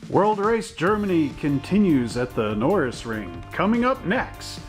World Race Germany continues at the Norisring. Coming up next.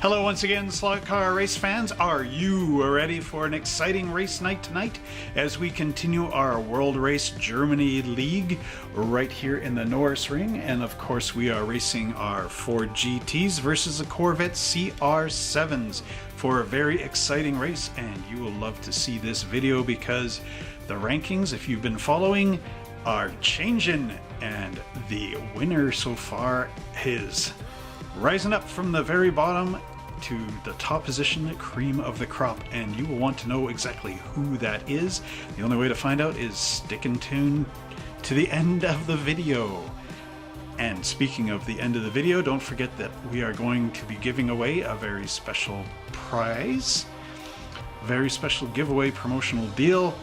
Hello once again, slot car race fans. Are you ready for an exciting race night tonight as we continue our World Race Germany League right here in the Norisring? And of course we are racing our Ford GTs versus the Corvette CR7s for a very exciting race, and you will love to see this video because the rankings, if you've been following, are changing, and the winner so far is rising up from the very bottom to the top position, the cream of the crop, and you will want to know exactly who that is. The only way to find out is sticking tuned to the end of the video. And speaking of the end of the video, don't forget that we are going to be giving away a very special prize, very special giveaway promotional deal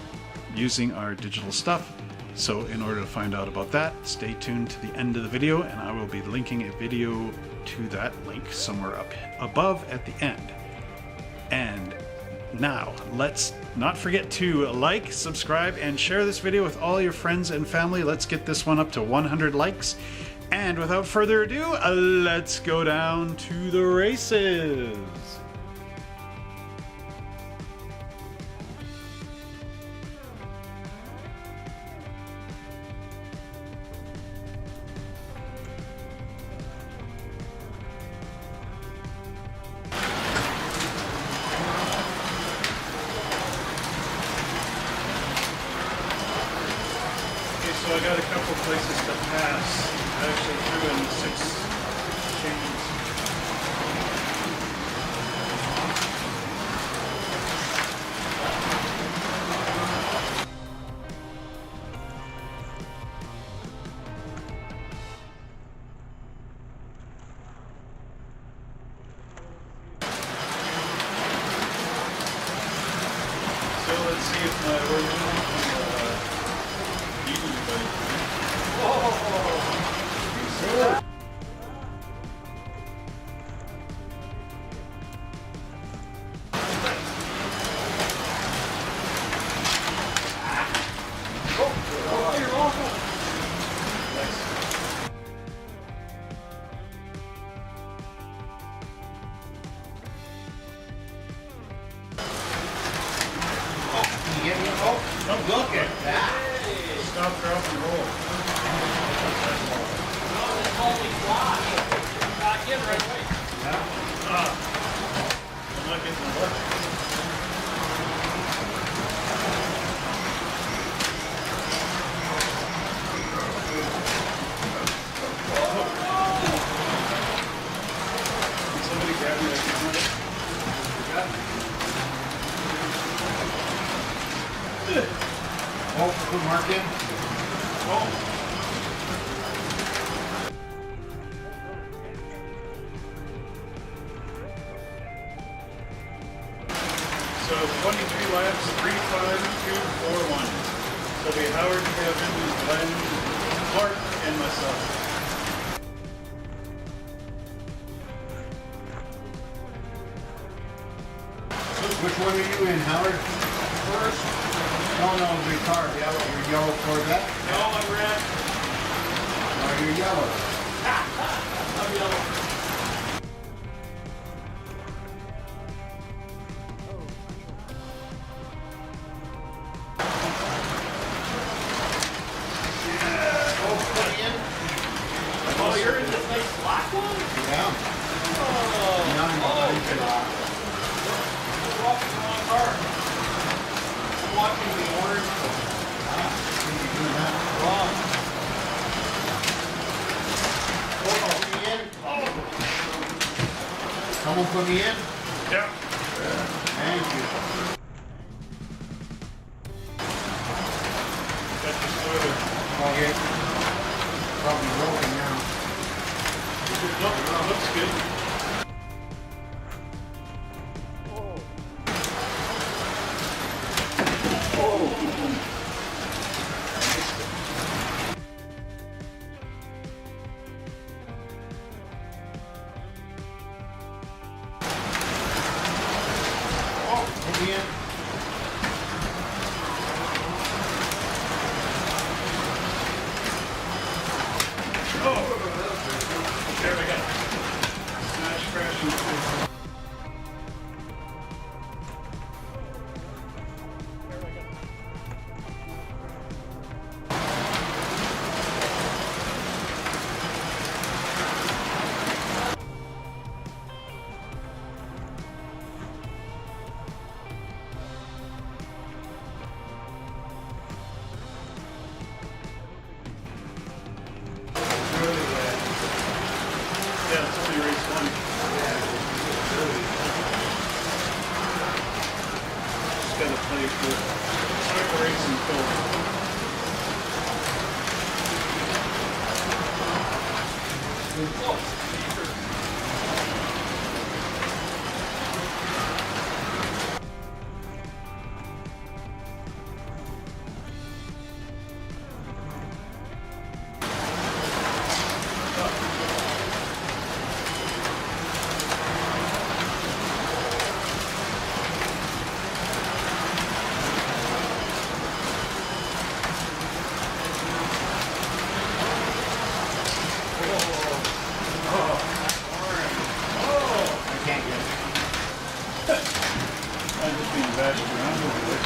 using our digital stuff. So in order to find out about that, stay tuned to the end of the video, and I will be linking a video to that link somewhere up above at the end. And now let's not forget to like, subscribe, and share this video with all your friends and family. Let's get this one up to 100 likes. And without further ado, let's go down to the races. So I got a couple places to pass. I actually threw in 6 chains. So let's see if my original Don't look at that. Stop, drop, and roll. No, that's only fly. Not get right away. Yeah. I'm not getting the left. Can somebody grab me that camera? Oh, put Mark in. Oh. So 23 laps, 3, 5, 2, 4, 1. So it'll be Howard, Kevin, Glenn, Mark, and myself. Which one are you in, Howard? First. No, the car. Yellow. You're yellow Corvette? No, I'm red. No, you're yellow. I'm yellow. Oh, you're in the nice black one? Yeah. Oh, You're walking the wrong car. I'm walking the orange. Wrong. Put me in. Someone put me in? yeah. Thank you. Got your spoiler. Oh, yeah. Probably broken now. Looks good. Ian. Oh, there we go. Smash, crash, and smash. Yeah, it's only race one. Just gotta play for start the race and fill. I can't get it. I'm just being bashed around over there.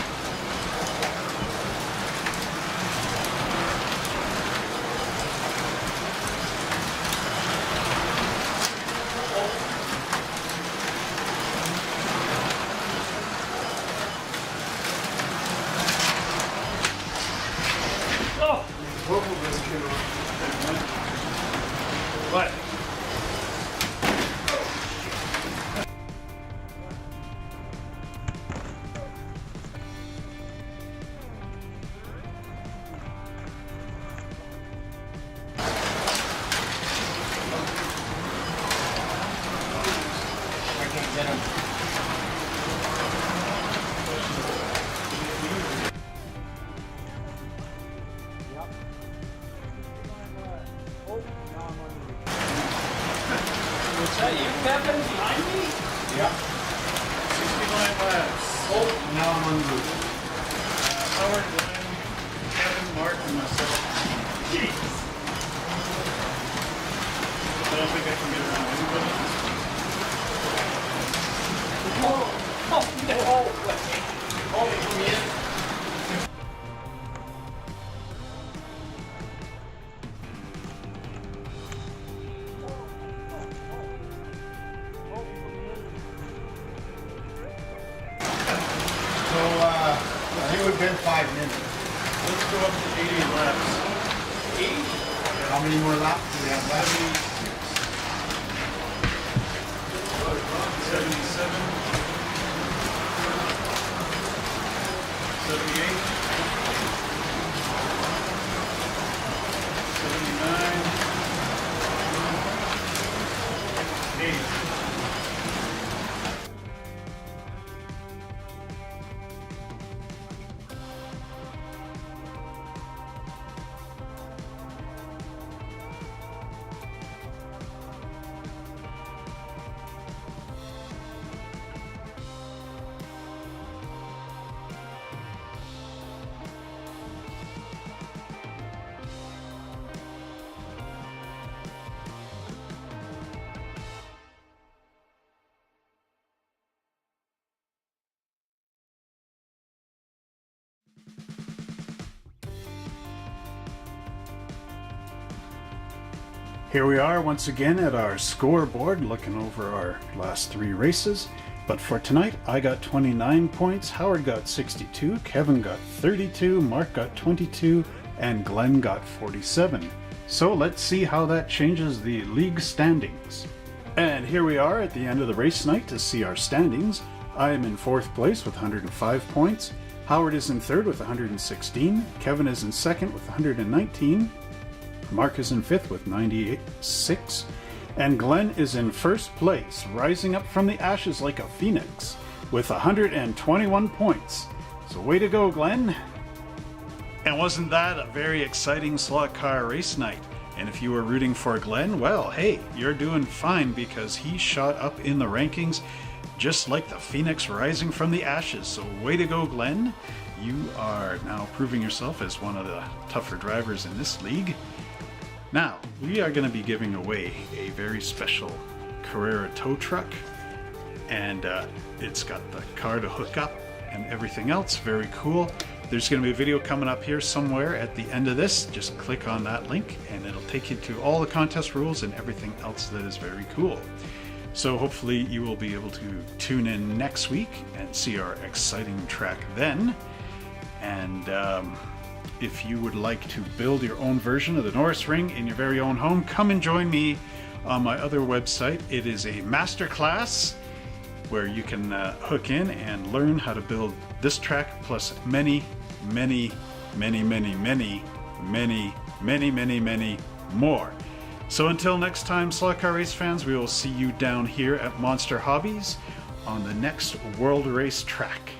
Oh! Both of us came off. What? I can't get him. Is that you, Kevin, behind me? Yep. 69 laps. Oh, now I'm on the roof. Howard, Glenn, Kevin, Mark, and myself. Jeez. I don't think I can get around anybody. Oh, no way. Oh, they put me in. So, I think we've been 5 minutes. Let's go up to 80 laps. 80? How many more laps do we have left? 77. 78. 79. 80. Here we are once again at our scoreboard looking over our last 3 races. But for tonight, I got 29 points, Howard got 62, Kevin got 32, Mark got 22, and Glenn got 47. So let's see how that changes the league standings. And here we are at the end of the race night to see our standings. I am in 4th place with 105 points, Howard is in 3rd with 116, Kevin is in 2nd with 119, Mark is in 5th with 96, and Glenn is in 1st place, rising up from the ashes like a phoenix with 121 points. So way to go, Glenn. And wasn't that a very exciting slot car race night? And if you were rooting for Glenn, well, hey, you're doing fine because he shot up in the rankings just like the phoenix rising from the ashes. So way to go, Glenn. You are now proving yourself as one of the tougher drivers in this league. Now, we are going to be giving away a very special Carrera tow truck, and it's got the car to hook up and everything else. Very cool. There's going to be a video coming up here somewhere at the end of this. Just click on that link and it'll take you to all the contest rules and everything else that is very cool. So hopefully you will be able to tune in next week and see our exciting track then. And if you would like to build your own version of the Norisring in your very own home, come and join me on my other website. It is a masterclass where you can hook in and learn how to build this track plus many more. So until next time, Slot Car Race fans, we will see you down here at Monster Hobbies on the next World Race track.